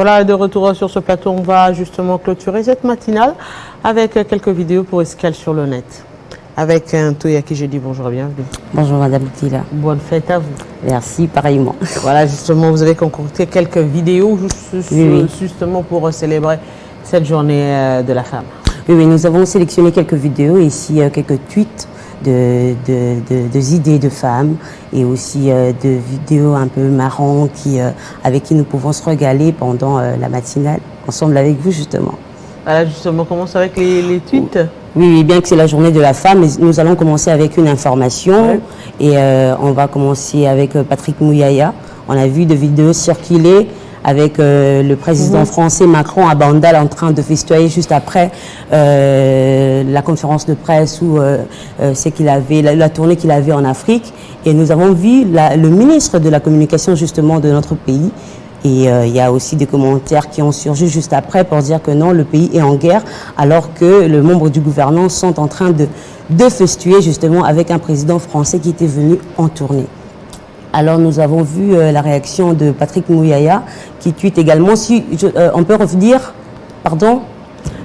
Voilà, de retour sur ce plateau, on va justement clôturer cette matinale avec quelques vidéos pour Escale sur le net. Avec un Toy à qui je dis bonjour et bienvenue. Bonjour Madame Tila. Bonne fête à vous. Merci, pareillement. Voilà, justement, vous avez concocté quelques vidéos justement pour célébrer cette journée de la femme. Oui, nous avons sélectionné quelques vidéos et ici quelques tweets de idées de femmes et aussi de vidéos un peu marrantes avec qui nous pouvons se régaler pendant la matinale, ensemble avec vous justement. Voilà, justement, on commence avec les tweets. Oui, bien que c'est la journée de la femme, nous allons commencer avec une information et on va commencer avec Patrick Mouyaya. On a vu des vidéos circuler avec le président français Macron à Bandal en train de festoyer juste après la conférence de presse ou la tournée qu'il avait en Afrique. Et nous avons vu le ministre de la communication justement de notre pays. Et il y a aussi des commentaires qui ont surgi juste après pour dire que non, le pays est en guerre, alors que les membres du gouvernement sont en train de festoyer justement avec un président français qui était venu en tournée. Alors nous avons vu la réaction de Patrick Mouyaya qui tweet également, si on peut revenir, pardon,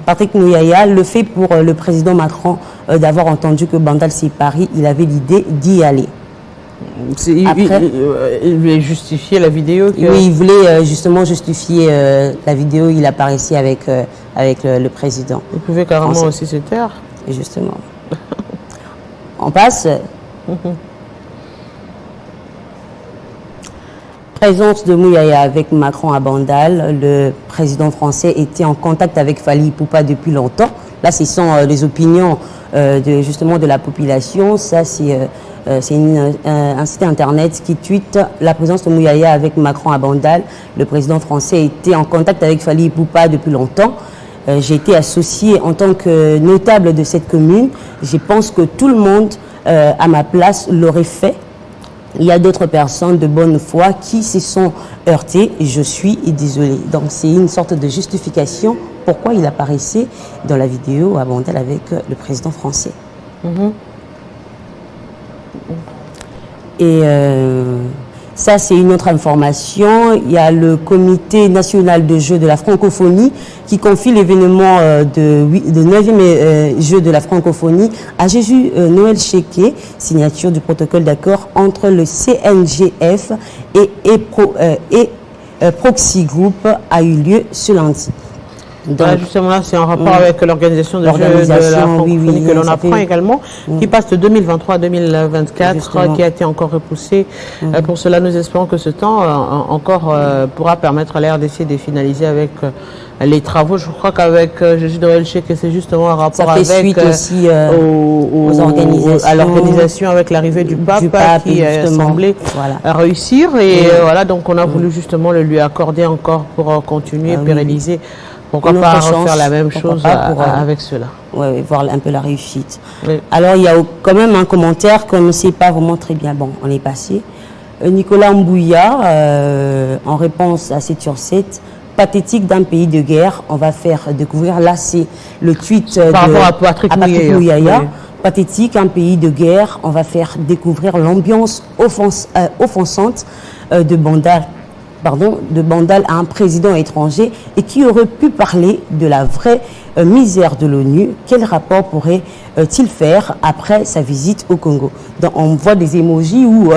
Patrick Mouyaya, le fait pour le président Macron d'avoir entendu que Bandal c'est Paris, il avait l'idée d'y aller. Il voulait justifier la vidéo. Oui, il voulait justement justifier la vidéo, il apparaissait avec le président. Il pouvait carrément aussi se taire. Justement. On passe. Présence de Mouyaya avec Macron à Bandal. Le président français était en contact avec Fally Ipupa depuis longtemps. Là, ce sont les opinions justement de la population. Ça, c'est un site internet qui tweet la présence de Mouyaya avec Macron à Bandal. Le président français était en contact avec Fally Ipupa depuis longtemps. J'ai été associée en tant que notable de cette commune. Je pense que tout le monde à ma place l'aurait fait. Il y a d'autres personnes de bonne foi qui se sont heurtées et je suis désolée. Donc c'est une sorte de justification pourquoi il apparaissait dans la vidéo à Bandal avec le président français. Et ça, c'est une autre information. Il y a le Comité national de jeux de la francophonie qui confie l'événement de 9e jeu de la francophonie à Jésus Noël Cheké, signature du protocole d'accord entre le CNGF et Proxy Group a eu lieu ce lundi. Donc, justement là, c'est en rapport avec l'organisation de jeux de la francophonie que l'on apprend également, qui passe de 2023 à 2024, qui a été encore repoussé. Pour cela, nous espérons que ce temps encore pourra permettre à la RDC de finaliser avec les travaux. Je crois qu'avec Jésus de Relché, que c'est justement un rapport avec aussi, à l'organisation avec l'arrivée du pape qui semblait réussir. Et voilà, donc on a voulu justement le lui accorder encore pour continuer et pérenniser. Pourquoi pas refaire la même chose avec cela? Oui, voir un peu la réussite. Oui. Alors, il y a quand même un commentaire qu'on ne sait pas vraiment très bien. Bon, on est passé. Nicolas Mbouya, en réponse à 7 sur 7, pathétique d'un pays de guerre. On va faire découvrir, là, c'est le tweet par rapport à Patrick Mouyaya. Oui. Pathétique, un pays de guerre. On va faire découvrir l'ambiance offensante de Bandal à un président étranger et qui aurait pu parler de la vraie misère de l'ONU. Quel rapport pourrait-il faire après sa visite au Congo? Donc, on voit des émojis où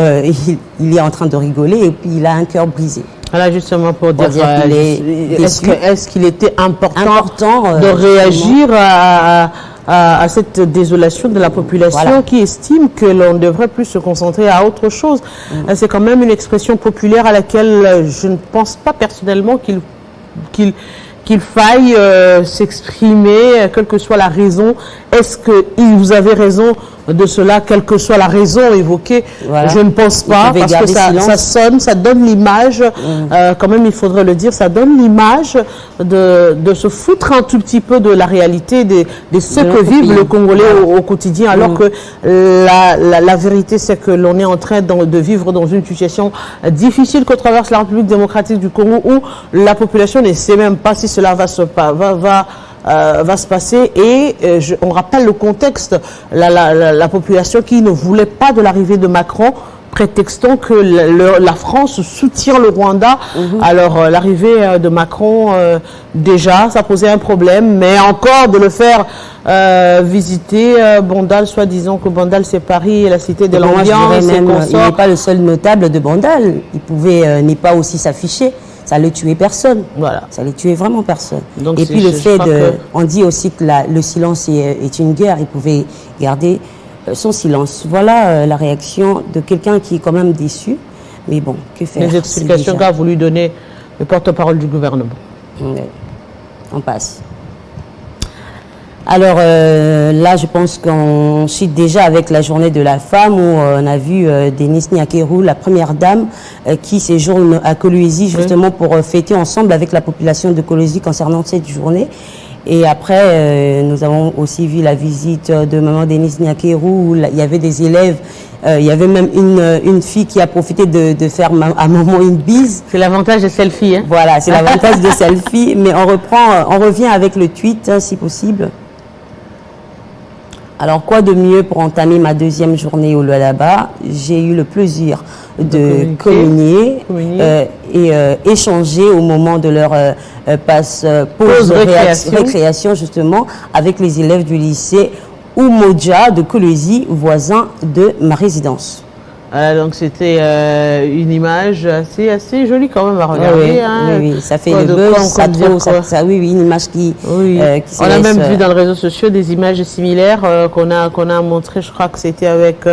il est en train de rigoler et puis il a un cœur brisé. Voilà, justement pour dire est-ce qu'il était important de réagir à cette désolation de la population qui estime que l'on devrait plus se concentrer à autre chose. C'est quand même une expression populaire à laquelle je ne pense pas personnellement qu'il faille s'exprimer, quelle que soit la raison. Est-ce que vous avez raison de cela, quelle que soit la raison évoquée? Je ne pense pas, parce que ça donne l'image, quand même il faudrait le dire, ça donne l'image de se foutre un tout petit peu de la réalité de ce que vivent les Congolais au quotidien, alors que la vérité c'est que l'on est en train de vivre dans une situation difficile que traverse la République démocratique du Congo, où la population ne sait même pas si cela va se passer et on rappelle le contexte, la population qui ne voulait pas de l'arrivée de Macron prétextant que la France soutient le Rwanda. Alors, l'arrivée de Macron, déjà, ça posait un problème, mais encore de le faire visiter Bandal, soi-disant que Bandal, c'est Paris et la cité de l'ambiance. Il n'est pas le seul notable de Bandal. Il pouvait n'est pas aussi s'afficher. Ça ne tuait personne. Voilà. Ça ne tuait vraiment personne. Donc, et puis le fait de... On dit aussi que le silence est une guerre. Il pouvait garder son silence. Voilà la réaction de quelqu'un qui est quand même déçu. Mais bon, que faire? Les explications qu'a voulu donner le porte-parole du gouvernement. On passe. Alors là, je pense qu'on suit déjà avec la journée de la femme où on a vu Denis Nyakeru, la première dame, qui séjourne à Kolwezi justement pour fêter ensemble avec la population de Kolwezi concernant cette journée. Et après, nous avons aussi vu la visite de maman Denis Nyakeru où il y avait des élèves. Il y avait même une fille qui a profité de faire à maman une bise. C'est l'avantage des selfies. Hein? Voilà, c'est l'avantage des selfies. Mais on revient avec le tweet, si possible. Alors, quoi de mieux pour entamer ma deuxième journée au Lualaba? J'ai eu le plaisir de communier et échanger au moment de leur pause récréation, justement, avec les élèves du lycée Umoja de Kolwezi, voisin de ma résidence. Donc c'était une image assez jolie quand même à regarder. Oui, ça fait le buzz, oui, une image qui on a même vu dans les réseaux sociaux des images similaires qu'on a montré, je crois que c'était avec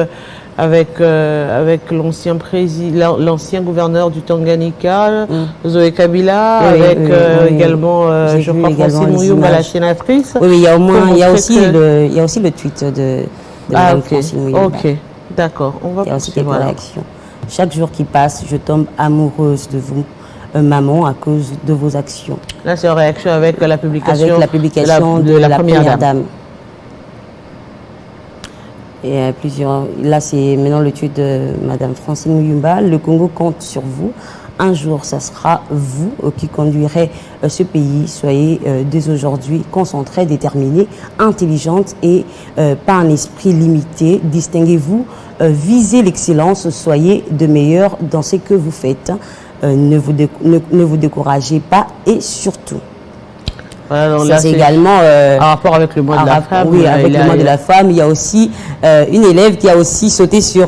l'ancien gouverneur du Tanganyika, Zoé Kabila, également, je crois, Francine Muyumba, la sénatrice. Oui, il y a aussi le tweet de Francine Muyumba. Ok. D'accord, on va poursuivre. Réactions. Chaque jour qui passe, je tombe amoureuse de vous, maman, à cause de vos actions. Là, c'est en réaction avec la publication, de la première dame. Et plusieurs. Là, c'est maintenant le tweet de Madame Francine Muyumba. Le Congo compte sur vous. Un jour, ça sera vous qui conduirez ce pays. Soyez dès aujourd'hui concentrés, déterminés, intelligentes et pas un esprit limité. Distinguez-vous, visez l'excellence, soyez de meilleurs dans ce que vous faites. Ne vous découragez pas et surtout. Voilà, ça, c'est également en rapport avec le mois de la femme. Oui, avec le mois de la femme. Il y a aussi une élève qui a aussi sauté sur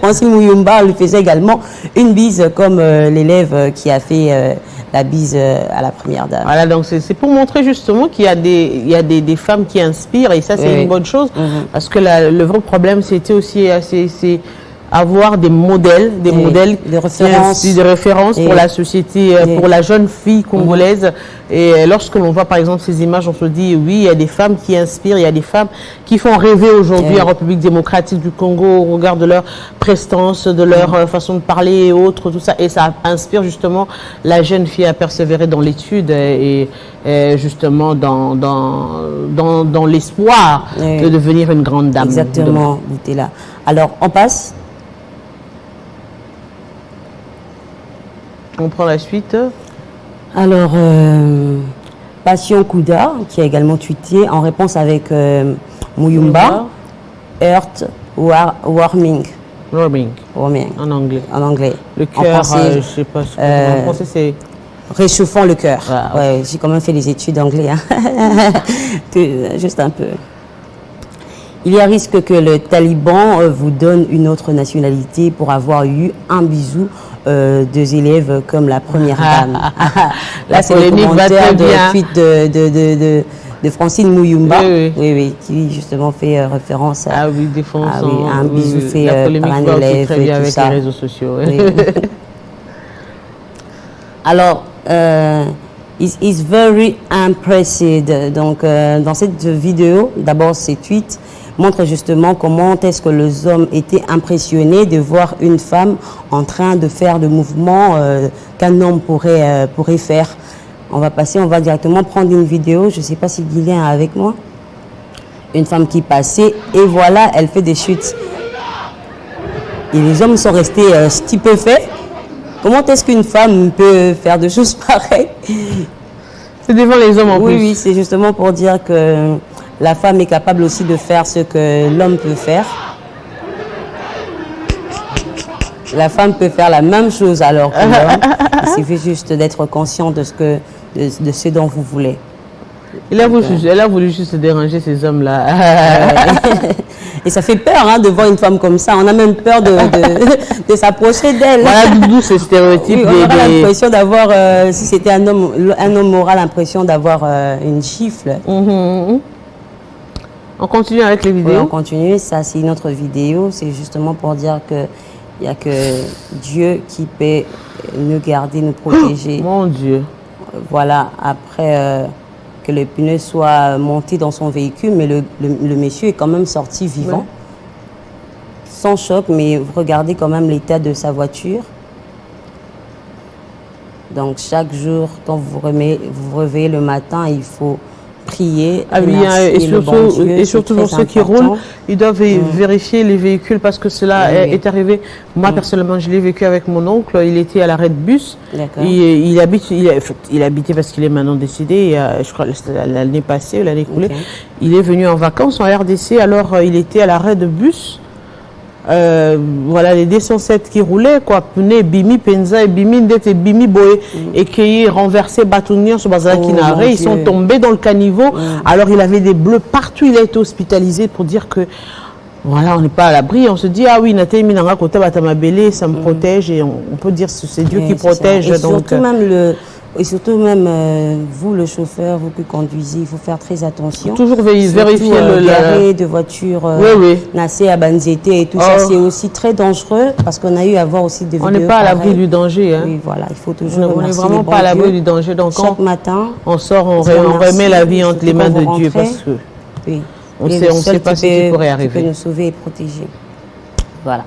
Francine Muyumba. Elle lui faisait également une bise comme l'élève qui a fait la bise à la première dame. Voilà, donc c'est pour montrer justement qu'il y a des femmes qui inspirent et ça c'est une bonne chose parce que le vrai problème c'était aussi avoir des modèles, de référence pour la société, pour la jeune fille congolaise. Et lorsque l'on voit par exemple ces images, on se dit oui, il y a des femmes qui inspirent, il y a des femmes qui font rêver aujourd'hui en République démocratique du Congo au regard de leur prestance, de leur façon de parler et autres, tout ça. Et ça inspire justement la jeune fille à persévérer dans l'étude et justement dans l'espoir de devenir une grande dame. Exactement, là. Alors, on passe. On prend la suite. Alors, Passion Kouda, qui a également tweeté en réponse avec Muyumba, Earth Warming. En anglais. Le cœur, je ne sais pas. En français, c'est... Réchauffant le cœur. Ah, ouais, j'ai quand même fait des études d'anglais. Hein. Juste un peu. Il y a risque que le Taliban vous donne une autre nationalité pour avoir eu un bisou deux élèves comme la première dame. Là, c'est le commentaire de Francine Muyumba, qui justement fait référence à, un bisou fait par un élève et tout avec ça. Les réseaux sociaux. Alors, is very impressed. Donc, dans cette vidéo, d'abord, ces tweets montre justement comment est-ce que les hommes étaient impressionnés de voir une femme en train de faire le mouvement qu'un homme pourrait faire. On va directement prendre une vidéo. Je ne sais pas si Guylain est avec moi. Une femme qui passait et voilà, elle fait des chutes. Et les hommes sont restés stupéfaits. Comment est-ce qu'une femme peut faire des choses pareilles? C'est devant les hommes en plus. Oui, c'est justement pour dire que la femme est capable aussi de faire ce que l'homme peut faire. La femme peut faire la même chose alors que l'homme. Il suffit juste d'être conscient de ce dont vous voulez. Elle a voulu juste déranger ces hommes-là. Et ça fait peur hein, de voir une femme comme ça. On a même peur de s'approcher d'elle. Voilà d'où ce stéréotype. Oui, on a l'impression d'avoir, si c'était un homme aura l'impression d'avoir une gifle. On continue avec les vidéos. Oui, on continue. Ça, c'est une autre vidéo. C'est justement pour dire qu'il n'y a que Dieu qui peut nous garder, nous protéger. Oh, mon Dieu. Voilà, après que le pneu soit monté dans son véhicule, mais le monsieur est quand même sorti vivant. Ouais. Sans choc, mais regardez quand même l'état de sa voiture. Donc chaque jour, quand vous vous réveillez le matin, il faut prier. Et surtout pour ceux qui roulent, ils doivent vérifier les véhicules parce que cela est arrivé. Moi, personnellement, je l'ai vécu avec mon oncle. Il était à l'arrêt de bus. Il habitait parce qu'il est maintenant décédé, je crois l'année passée ou l'année écoulée. Il est venu en vacances en RDC, alors il était à l'arrêt de bus. Voilà les 207 qui roulaient quoi, pneu bimi penza et bimi ndete et bimi boé et qui renversé bâtonnier sur bazar qui n'arrêt, ils sont tombés dans le caniveau. Alors il avait des bleus partout, il a été hospitalisé pour dire que voilà, on n'est pas à l'abri, on se dit ah oui, Nathalie Minanga côté Batamabélé, ça me protège et on peut dire que c'est Dieu qui protège. Et donc surtout même vous le chauffeur, vous qui conduisez, il faut faire très attention. Toujours vérifier l'arrêt de voiture Nassé à Banzété et tout ça, c'est aussi très dangereux parce qu'on a eu à voir aussi des vidéos. On n'est pas à l'abri du danger. Hein. Oui, voilà, il faut toujours on n'est vraiment pas à l'abri du danger. Donc chaque matin, on sort, on remet la vie entre les mains de Dieu parce que on ne sait pas ce qui pourrait arriver. Qui peut nous sauver et protéger. Voilà.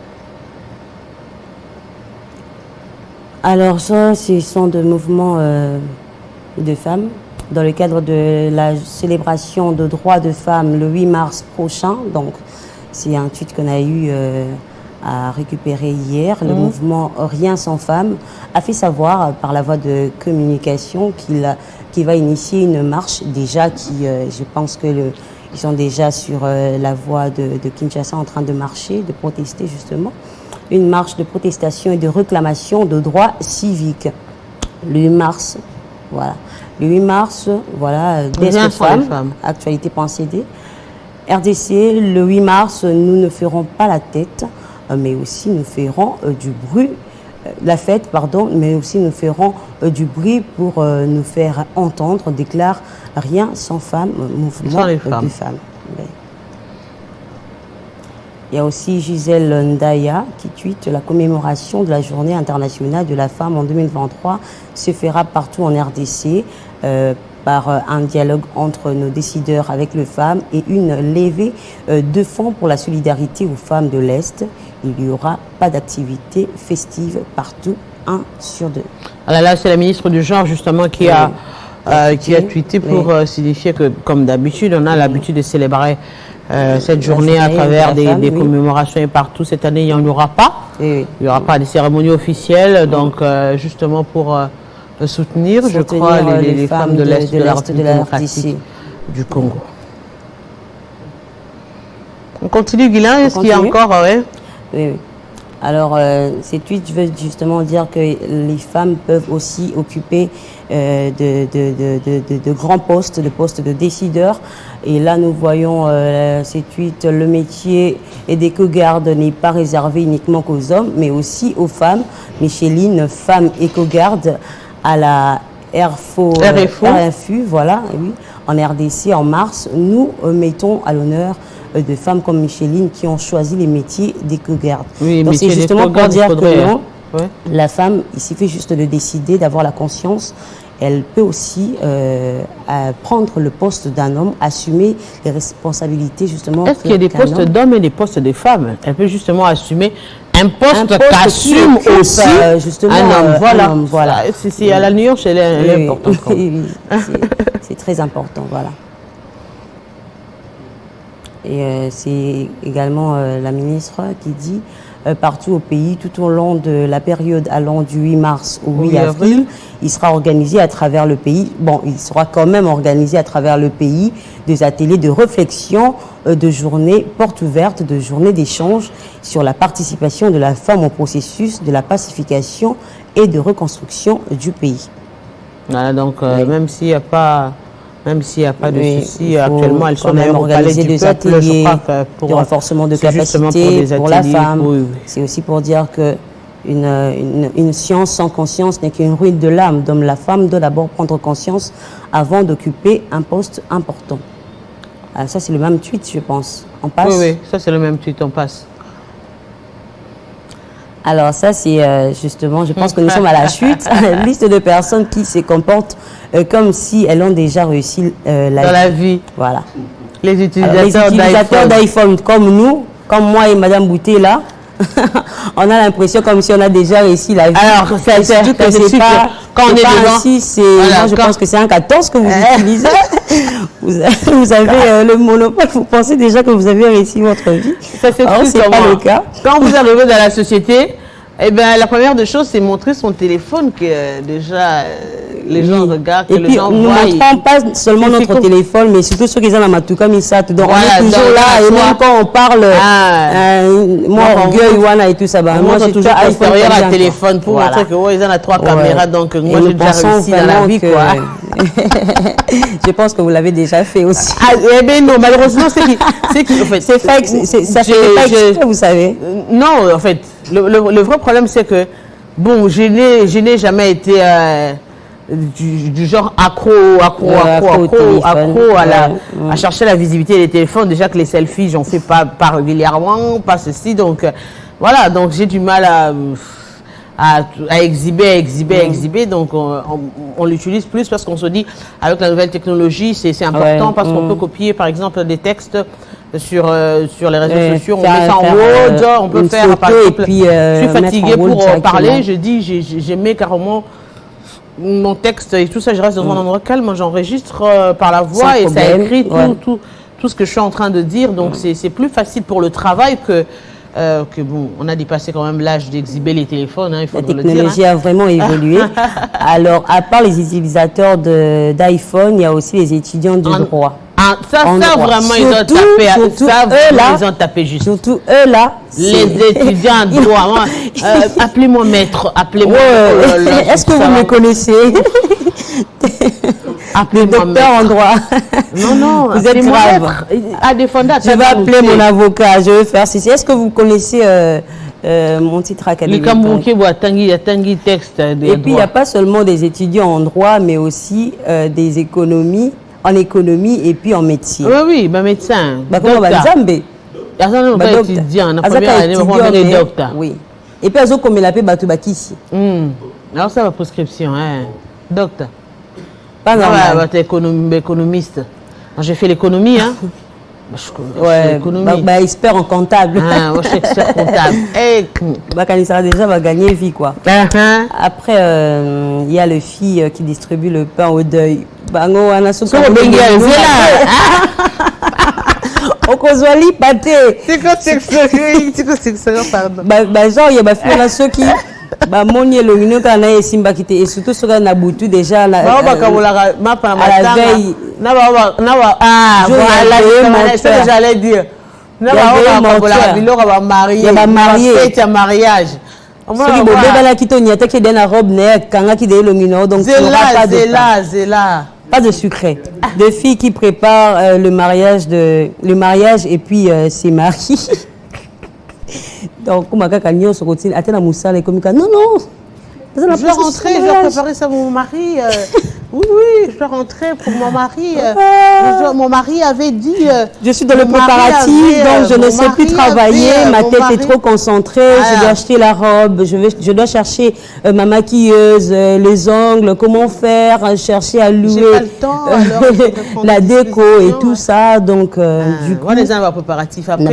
Alors ça, ce sont des mouvements de femmes dans le cadre de la célébration de droits de femmes le 8 mars prochain. Donc, c'est un tweet qu'on a eu à récupérer hier. Le mouvement Rien sans femmes a fait savoir par la voie de communication qu'il va initier une marche déjà je pense que ils sont déjà sur la voie de Kinshasa en train de marcher, de protester justement. Une marche de protestation et de réclamation de droits civiques. Le 8 mars, voilà. Le 8 mars, voilà, Desk Femmes, Actualité.cd. RDC, le 8 mars, nous ne ferons pas la tête, mais aussi nous ferons du bruit, la fête, pardon, mais aussi nous ferons du bruit pour nous faire entendre, déclare Rien sans femmes, mouvement de femmes. Il y a aussi Gisèle Ndaya qui tweete la commémoration de la journée internationale de la femme en 2023 se fera partout en RDC par un dialogue entre nos décideurs avec les femmes et une levée de fonds pour la solidarité aux femmes de l'Est. Il n'y aura pas d'activité festive partout, 1 sur 2. Alors là, c'est la ministre du Genre justement qui a tweeté pour signifier que, comme d'habitude, on a l'habitude de célébrer cette journée à travers des commémorations et partout. Cette année, il n'y en aura pas. Il n'y aura pas de cérémonie officielle. Donc, justement pour soutenir, je crois, les femmes de l'Est de la République démocratique du Congo. On continue, Guylain. Est-ce qu'il y a encore... Oui. Alors, ces tweets veulent justement dire que les femmes peuvent aussi occuper de grands postes, de postes de décideurs. Et là, nous voyons ces tweets, le métier d'éco-garde n'est pas réservé uniquement qu'aux hommes, mais aussi aux femmes. Micheline, femme éco-garde à la RFU, voilà, oui, en RDC en mars. Nous mettons à l'honneur de femmes comme Micheline qui ont choisi les métiers d'éco-garde. Oui, donc c'est justement pour dire que non, la femme, il suffit juste de décider, d'avoir la conscience. Elle peut aussi prendre le poste d'un homme, assumer les responsabilités justement. Est-ce qu'il y a des postes d'hommes et des postes de femmes? Elle peut justement assumer un poste qu'assume aussi justement, un homme. Voilà. C'est à la nuance, elle est importante. C'est très important, voilà. Et c'est également la ministre qui dit partout au pays, tout au long de la période allant du 8 mars au 8 avril. Il sera organisé à travers le pays. Bon, il sera quand même organisé à travers le pays des ateliers de réflexion, de journées portes ouvertes, de journées d'échange sur la participation de la femme au processus de la pacification et de reconstruction du pays. Voilà, donc même s'il n'y a pas... Même s'il n'y a pas de soucis, actuellement, elles sont d'ailleurs au Palais du des Peuple, ateliers je crois, pour de renforcement de capacité pour la femme. C'est aussi pour dire que une science sans conscience n'est qu'une ruine de l'âme. Donc la femme doit d'abord prendre conscience avant d'occuper un poste important. Alors, ça, c'est le même tweet, je pense. On passe. Oui, ça, c'est le même tweet, on passe. Alors ça, c'est justement, je pense que nous sommes à la chute, une liste de personnes qui se comportent comme si elles ont déjà réussi dans la vie. Voilà. Les utilisateurs d'iPhone comme nous, comme moi et Madame Bouté là, on a l'impression comme si on a déjà réussi la vie. Alors, c'est pas quand on est dedans. Ainsi, moi, je pense que c'est un 14 que vous utilisez. Vous avez le monopole, vous pensez déjà que vous avez réussi votre vie. Ça, c'est pas le cas. Quand vous arrivez dans la société, eh ben, la première des choses, c'est montrer son téléphone que déjà les gens regardent, que les gens voient. Nous ne montrons pas seulement notre téléphone, mais surtout ceux qui sont dans Matouka Misat. Donc voilà, on est toujours là, et même quand on parle, moi, orgueil, Wana et tout ça, moi j'ai toujours extérieur à téléphone pour montrer que ils ont 3 caméras, donc moi j'ai déjà réussi dans la vie, quoi. Je pense que vous l'avez déjà fait aussi. Eh bien non, malheureusement, c'est fake, ça fait pas exprès, vous savez. Non, en fait, le vrai problème, c'est que, bon, je n'ai jamais été du genre accro à chercher la visibilité des téléphones. Déjà que les selfies, j'en fais pas régulièrement, pas ceci. Donc, voilà, donc j'ai du mal à exhiber. Donc, on l'utilise plus parce qu'on se dit, avec la nouvelle technologie, c'est important parce qu'on peut copier, par exemple, des textes sur les réseaux sociaux, on met ça en Word, on peut faire, par exemple, je suis fatiguée pour parler, je dis, j'ai mis carrément mon texte et tout ça, je reste dans un endroit calme, j'enregistre par la voix et ça écrit tout ce que je suis en train de dire, donc c'est plus facile pour le travail que bon, on a dépassé quand même l'âge d'exhiber les téléphones, il faut le dire. La technologie a vraiment évolué. Alors, à part les utilisateurs d'iPhone, il y a aussi les étudiants du droit. Ça vraiment, ils ont tapé juste. Surtout eux là. Les étudiants en droit. Appelez-moi maître, appelez-moi. Est-ce que vous me connaissez? Appelez-moi docteur en droit. Non, vous êtes grave. Je vais appeler mon avocat, je vais faire ceci. Est-ce que vous connaissez mon titre académique? Texte. Et puis, il n'y a pas seulement des étudiants en droit, mais aussi des économies. En économie et puis en médecine. Oui, médecin. Comment va Zambé? Étudiant, docteur. Oui. Et puis, ils comme il appelle Batubakisi. Alors, ça va prescription, docteur. Pas normal. Économiste. J'ai fait l'économie, hein. Expert en comptable. Moi, je suis expert comptable. Kanisa déjà va gagner vie, quoi. Après, il y a les filles qui distribuent le pain au deuil. Bango, on a ce qu'on Okozwali pâté. C'est quoi ça, pardon. Genre, il y a ceux qui. Moni elongino kana esimba kite et surtout sur na butu déjà à la veille voilà, j'allais dire mariage pas de secret. Des filles qui préparent le mariage et puis c'est marié. Donc, comment quelqu'un se retient à la moussale et comme non. Je dois rentrer, je dois préparer ça pour mon mari. Oui, je dois rentrer pour mon mari. Mon mari avait dit... je suis dans le préparatif, donc je ne sais plus travailler. Ma tête est trop concentrée. Je dois acheter la robe. Je dois chercher ma maquilleuse, les ongles, comment faire, chercher à louer pas le temps, la déco et tout ça. Donc, du coup... les préparatifs. Après,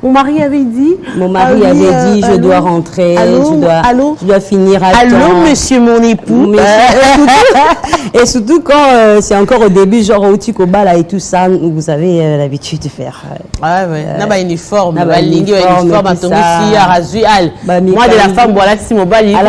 mon mari avait dit... je dois rentrer. Je dois finir à temps. Allô, monsieur mon époux. Et surtout quand c'est encore au début, genre au Tikobala et tout ça, vous avez l'habitude de faire. Ouais, ouais. N'a uniforme, uniforme, moi de la femme, voilà, si mon bal, il y a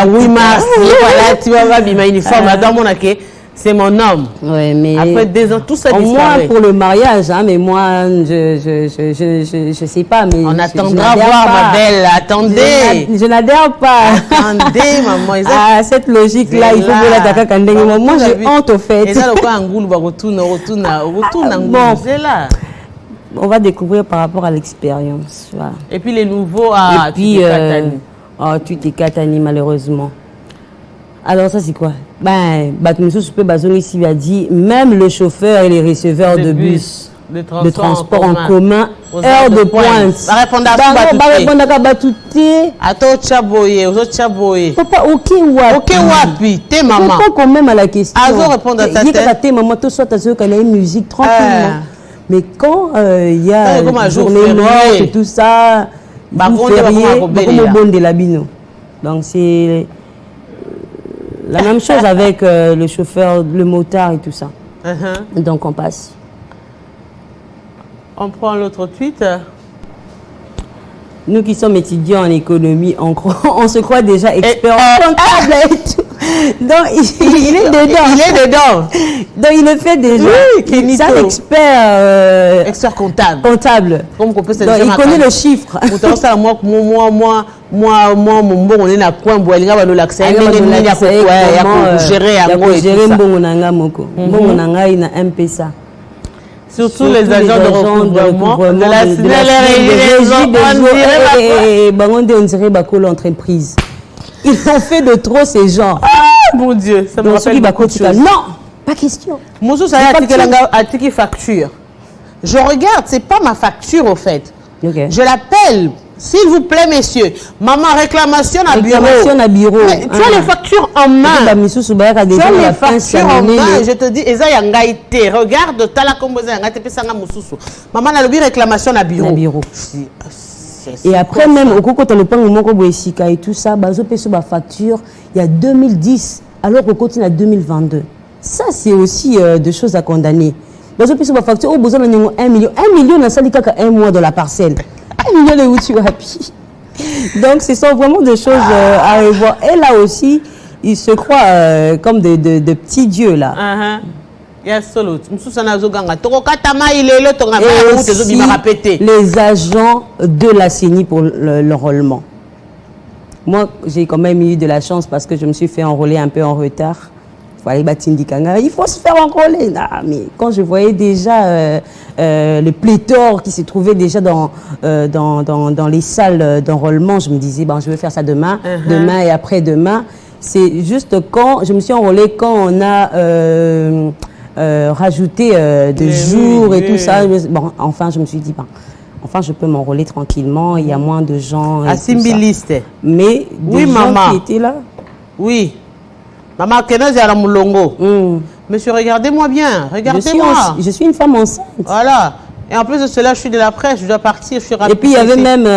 oui, voilà, tu vas ma uniforme, dans mon aké. C'est mon homme. Ouais, mais après 2 ans, tout ça disparaît. Moi, pour le mariage, hein, mais moi, je sais pas. Mais on attendra voir, ma belle. Attendez. Je n'adhère pas. Attendez, maman. À cette logique-là, il faut que la taka kandenge. Moi, j'ai honte au fait. Et ça, le quoi, Angoulou va retourner, là. On va découvrir par rapport à l'expérience. Voilà. Et puis les nouveaux, tu t'es Katani, malheureusement. Alors ça c'est quoi? Ben, ici a dit même le chauffeur et les receveurs de bus, de transport en commun, heure de pointe. Papa, ok wapi, t'es maman. Pas quand même à la question. Répondre à ta tête. Maman, tout soit une musique tranquillement. Mais quand il y a une journée morte et tout ça, donc c'est la même chose avec le chauffeur, le motard et tout ça. Donc on passe. On prend l'autre tweet. Nous qui sommes étudiants en économie, on se croit déjà experts en comptable et tout. Donc il est dedans. Il est dedans. Donc il le fait déjà. Oui, c'est un expert. Expert comptable. Donc il connaît le chiffre. Moi, mon bon, on est là, point, on est là, on est là, surtout les agents de recouvrement de la entreprise. Ils ont fait de trop ces gens. Ah, mon Dieu, ça me rappelle beaucoup de choses. Non, pas question. Moussou, ça a été facture. Je regarde, c'est pas ma facture au fait. Okay. Je l'appelle. S'il vous plaît, messieurs, maman, réclamation à bureau. Mais, tu as les factures en main. Tu as les factures en main. Je te dis, Eza Yangaïté, regarde, tu as la composée, maman, a le réclamation à bureau. Et après, même, au cours de le et tout ça, ma facture, il y a 2010, alors qu'on continue à 2022. Ça, c'est aussi des choses à condamner. Ma facture, au besoin de 1 million. 1 million, on a sali un mois de la parcelle. 1 million de outils happy. Donc, ce sont vraiment des choses à revoir. Et là aussi, ils se croient comme de petits dieux là. Et aussi, les agents de la CENI pour l'enrôlement. Moi, j'ai quand même eu de la chance parce que je me suis fait enrôler un peu en retard. Il faut se faire enrôler. Non, mais quand je voyais déjà le pléthore qui se trouvait déjà dans les salles d'enrôlement, je me disais, je vais faire ça demain, demain et après-demain. C'est juste quand je me suis enrôlée, quand on a rajouté des jours et tout ça. Bon, enfin, je me suis dit, enfin, je peux m'enrôler tranquillement, il y a moins de gens. À Simbiliste. Mais des gens qui étaient là. Oui. Maman Kenaz à la Moulongo. Monsieur, regardez-moi bien. Regardez-moi. Je suis une femme enceinte. Voilà. Et en plus de cela, je suis de la presse, je dois partir, je suis rapide. Et puis il y avait même,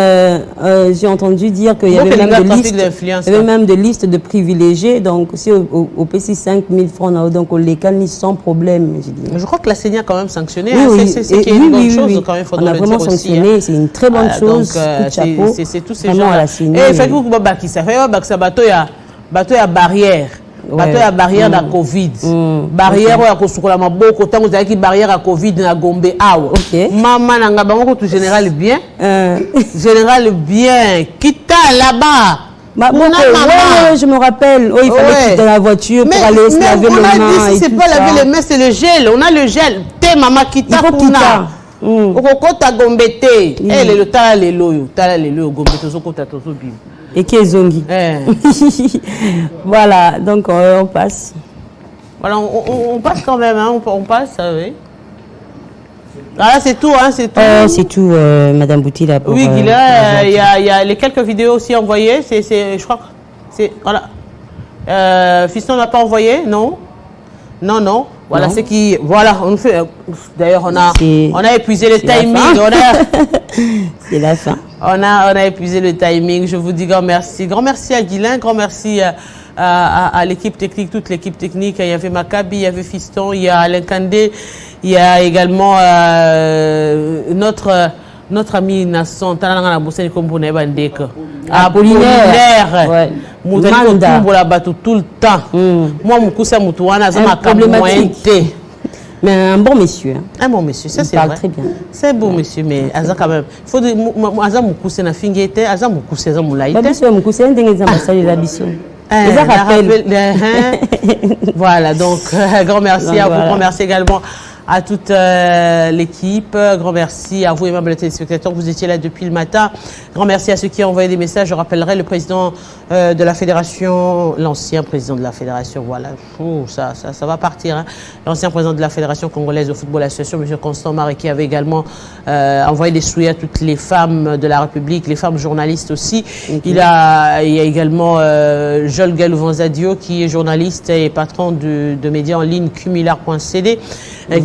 j'ai entendu dire qu'il y avait même des listes de privilégiés. Donc si au PC 5 000 francs, donc au légal, sans problème. Je crois que la CENI a quand même sanctionné. C'est une bonne chose quand même. On a vraiment sanctionné, c'est une très bonne chose. C'est tous ces gens-là. Et faites-vous que ça fait bateau ya barrière. Bateau ya barrière de Covid. Barrière ya kosukola maboko tango zaki barrière à Covid na Gombe awa. Maman nanga bango tout général bien. Général bien. Quitta là-bas. Ouais, je me rappelle. Oh, il fallait quitter la voiture pour aller se laver les mains. On a dit si c'est pas laver les mains, c'est le gel. On a le gel. Té maman quitta kuna. Okokota Gombe té. Elle le tala lelo Gombe tozokota tozobim. Et qui est Zongi. Voilà, donc on passe. Voilà, on passe quand même, hein, on passe, oui. Voilà, c'est tout, hein, c'est tout. C'est tout, Madame Bouti, là. Oui, Guilla, il y a les quelques vidéos aussi envoyées, je crois que c'est, voilà. Fiston n'a pas envoyé, non. Voilà, c'est qui, voilà, on fait, d'ailleurs, on a épuisé le timing. C'est la fin. On a épuisé le timing. Je vous dis grand merci. Grand merci à Guilain, grand merci à l'équipe technique, toute l'équipe technique. Il y avait Maccabi, il y avait Fiston, il y a Alain Kandé, il y a également notre ami Nasson, Apollinaire. Tout le temps. Moi, mais un bon monsieur. Hein. Un bon monsieur, ça c'est vrai. Très bien. C'est bon monsieur, mais Aza quand même. Il faut dire, Aza Moukousse na fingete, Aza Moukousse Aza Moulaïte. Monsieur Moukousse, un dingue d'ambassadeur de la Bissau. Voilà, donc grand merci à vous, grand merci également à toute l'équipe. Grand merci à vous, aimables téléspectateurs, vous étiez là depuis le matin. Grand merci à ceux qui ont envoyé des messages. Je rappellerai le président de la fédération, l'ancien président de la fédération, voilà, ça va partir. Hein. L'ancien président de la fédération congolaise de football association, M. Constant Marie, qui avait également envoyé des souhaits à toutes les femmes de la République, les femmes journalistes aussi. Il y a également Joel Galouvanzadio, qui est journaliste et patron de médias en ligne cumular.cd.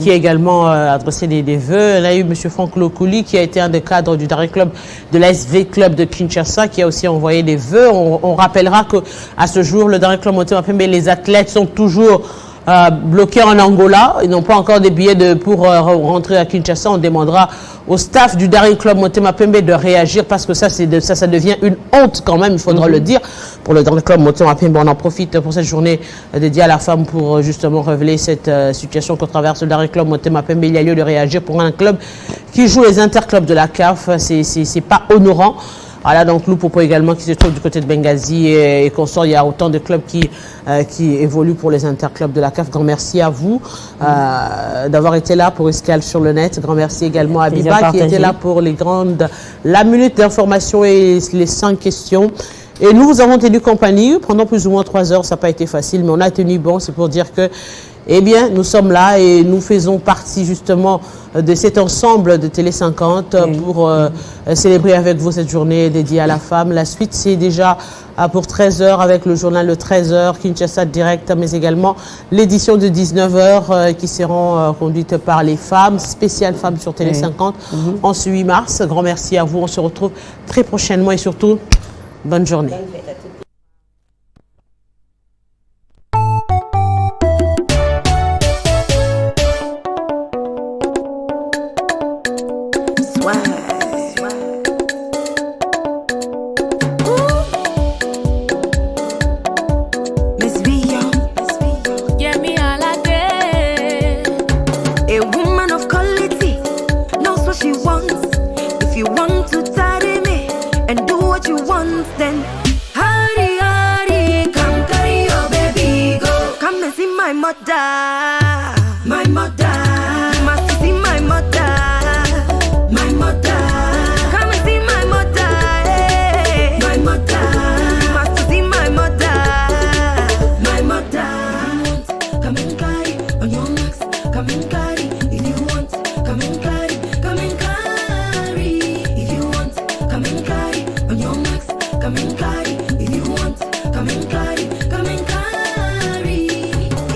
Qui a également adressé des vœux. On a eu M. Franck Lokuli, qui a été un des cadres du dernier club de l'ASV Club de Kinshasa, qui a aussi envoyé des vœux. On rappellera qu'à ce jour, le dernier club Motema Pembe, les athlètes sont toujours bloqués en Angola. Ils n'ont pas encore des billets pour rentrer à Kinshasa. On demandera au staff du Daring Club Motema Pembe de réagir parce que ça devient une honte quand même, il faudra le dire. Pour le Daring Club Motema Pembe, on en profite pour cette journée dédiée à la femme pour justement révéler cette situation qu'on traverse le Daring Club Motema Pembe. Il y a lieu de réagir pour un club qui joue les interclubs de la CAF. C'est pas honorant. Voilà, donc Loupopo également qui se trouve du côté de Benghazi et consort. Il y a autant de clubs qui évoluent pour les interclubs de la CAF. Grand merci à vous d'avoir été là pour Escale sur le net. Grand merci également à Biba qui était là pour la minute d'information et les 5 questions. Et nous vous avons tenu compagnie pendant plus ou moins 3 heures. Ça n'a pas été facile, mais on a tenu bon. C'est pour dire que eh bien, nous sommes là et nous faisons partie justement de cet ensemble de Télé 50 pour célébrer avec vous cette journée dédiée à la femme. La suite, c'est déjà pour 13 h avec le journal de 13 h, Kinshasa Direct, mais également l'édition de 19 h qui seront conduites par les femmes, spéciales femmes sur Télé 50 en ce 8 mars. Grand merci à vous. On se retrouve très prochainement et surtout, bonne journée. Come and